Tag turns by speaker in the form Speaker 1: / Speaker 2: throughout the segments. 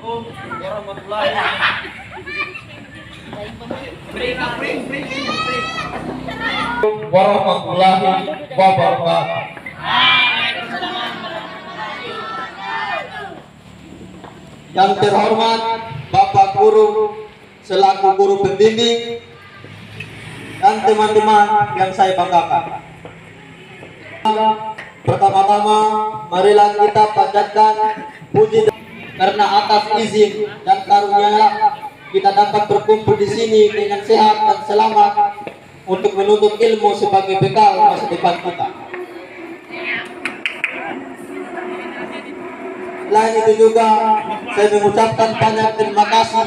Speaker 1: warahmatullahi wabarakatuh. Yang terhormat Bapak Guru selaku guru pembimbing dan teman-teman yang saya banggakan. Pertama-tama marilah kita panjatkan puji karena atas izin dan karunia kita dapat berkumpul di sini dengan sehat dan selamat untuk menuntut ilmu sebagai bekal masa depan kita. Selain itu juga saya mengucapkan banyak terima kasih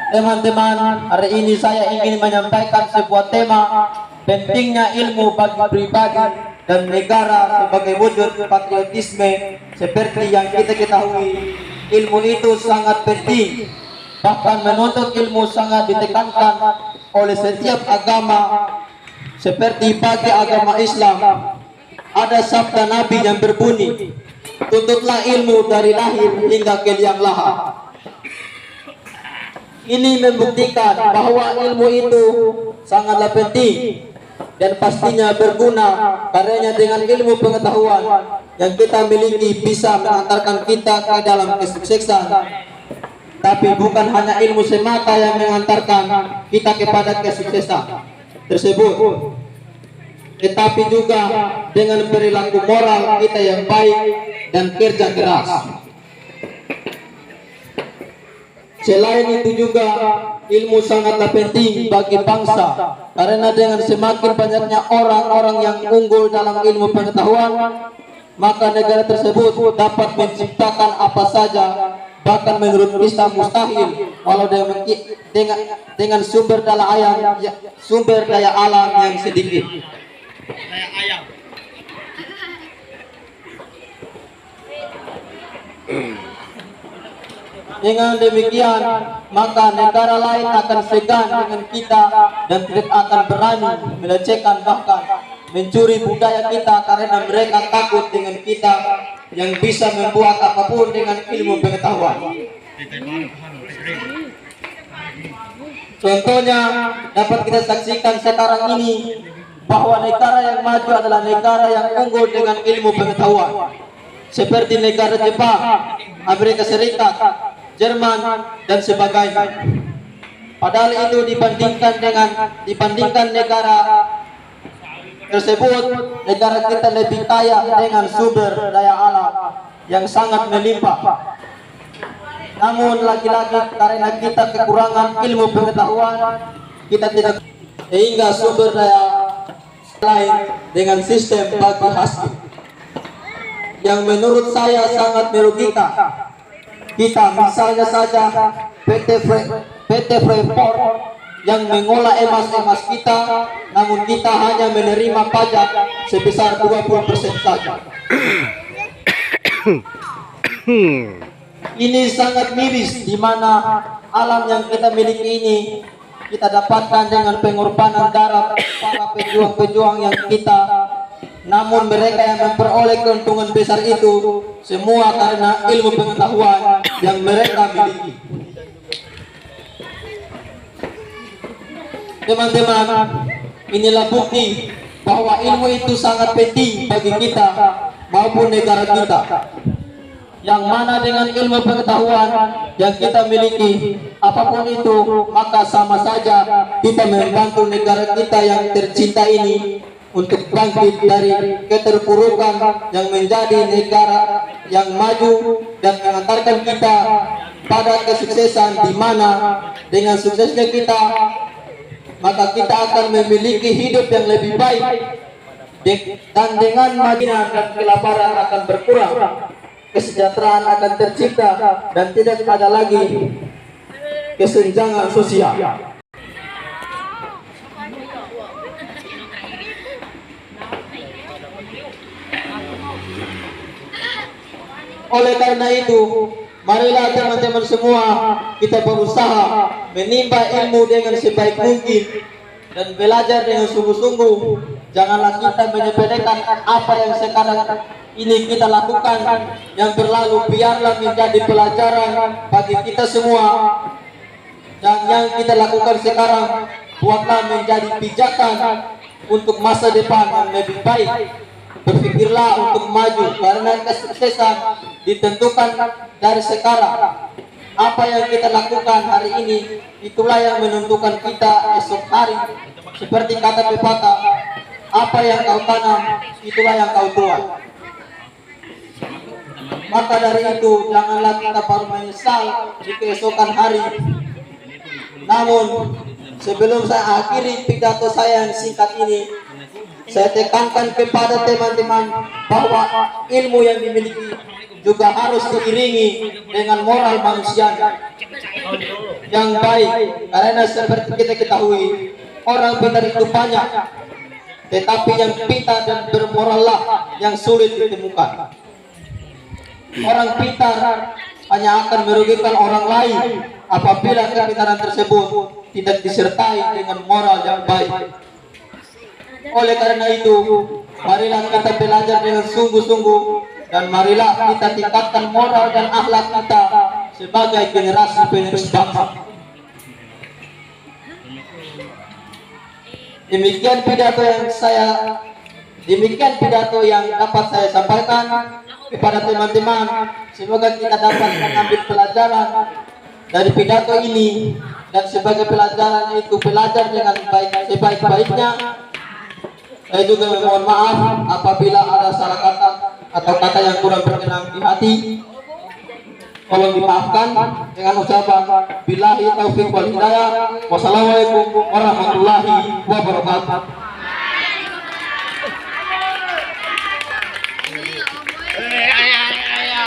Speaker 1: teman-teman. Hari ini saya ingin menyampaikan sebuah tema pentingnya ilmu bagi pribadi dan negara sebagai wujud patriotisme. Seperti yang kita ketahui, ilmu itu sangat penting, bahkan menuntut ilmu sangat ditekankan oleh setiap agama. Seperti bagi agama Islam ada sabda Nabi yang berbunyi, tuntutlah ilmu dari lahir hingga ke liang lahat. Ini membuktikan bahwa ilmu itu sangatlah penting dan pastinya berguna, karena dengan ilmu pengetahuan yang kita miliki bisa mengantarkan kita ke dalam kesuksesan. Tapi bukan hanya ilmu semata yang mengantarkan kita kepada kesuksesan tersebut, tetapi juga dengan perilaku moral kita yang baik dan kerja keras. Selain itu juga ilmu sangatlah penting bagi bangsa, karena dengan semakin banyaknya orang-orang yang unggul dalam ilmu pengetahuan, maka negara tersebut dapat menciptakan apa saja, bahkan menurut Islam mustahil walau dengan sumber daya alam yang sedikit. Dengan demikian, maka negara lain akan segan dengan kita dan tidak akan berani melecehkan bahkan mencuri budaya kita, karena mereka takut dengan kita yang bisa membuat apapun dengan ilmu pengetahuan. Contohnya dapat kita saksikan sekarang ini bahwa negara yang maju adalah negara yang unggul dengan ilmu pengetahuan, seperti negara Jepang, Amerika Serikat, Jerman dan sebagainya. Padahal itu dibandingkan negara tersebut, negara kita lebih kaya dengan sumber daya alam yang sangat melimpah. Namun lagi-lagi karena kita kekurangan ilmu pengetahuan, kita tidak, sehingga sumber daya lain dengan sistem bagi hasil yang menurut saya sangat merugikan kita. Misalnya saja PT Freeport yang mengolah emas kita, namun kita hanya menerima pajak sebesar 20% saja. Ini sangat miris, di mana alam yang kita miliki ini kita dapatkan dengan pengorbanan darah para pejuang-pejuang yang kita. Namun mereka yang memperoleh keuntungan besar itu semua karena ilmu pengetahuan yang mereka miliki. Teman-teman, inilah bukti bahwa ilmu itu sangat penting bagi kita maupun negara kita. Yang mana dengan ilmu pengetahuan yang kita miliki, apapun itu, maka sama saja kita membantu negara kita yang tercinta ini untuk bangkit dari keterpurukan yang menjadi negara yang maju dan mengantarkan kita pada kesuksesan, di mana dengan suksesnya kita, maka kita akan memiliki hidup yang lebih baik, dan dengan majunya dan kelaparan akan berkurang, kesejahteraan akan tercipta, dan tidak ada lagi kesenjangan sosial. Oleh karena itu, marilah teman-teman semua kita berusaha menimba ilmu dengan sebaik mungkin dan belajar dengan sungguh-sungguh. Janganlah kita menyepelekan apa yang sekarang ini kita lakukan yang berlalu. Biarlah menjadi pelajaran bagi kita semua. Dan yang kita lakukan sekarang buatlah menjadi pijakan untuk masa depan yang lebih baik. Berpikirlah untuk maju, karena kesuksesan ditentukan dari sekarang. Apa yang kita lakukan hari ini, itulah yang menentukan kita esok hari. Seperti kata pepatah, apa yang kau tanam, itulah yang kau tuai. Maka dari itu, janganlah kita baru menyesal di keesokan hari. Namun, sebelum saya akhiri pidato saya yang singkat ini, saya tekankan kepada teman-teman bahwa ilmu yang dimiliki juga harus diiringi dengan moral manusia yang baik. Karena seperti kita ketahui, orang pintar itu banyak, tetapi yang pintar dan bermoral lah yang sulit ditemukan. Orang pintar hanya akan merugikan orang lain apabila kepintaran tersebut tidak disertai dengan moral yang baik. Oleh karena itu, marilah kita belajar dengan sungguh-sungguh, dan marilah kita tingkatkan moral dan akhlak kita sebagai generasi penerus bangsa. Demikian pidato yang dapat saya sampaikan kepada teman-teman. Semoga kita dapat mengambil pelajaran dari pidato ini, dan sebagai pelajaran itu belajar dengan sebaik-baiknya. Saya juga mohon maaf apabila ada salah kata atau kata yang kurang berkenan di hati. Tolong dimaafkan dengan ucapan billahi taufiq wal hidayah. Wassalamualaikum warahmatullahi wabarakatuh.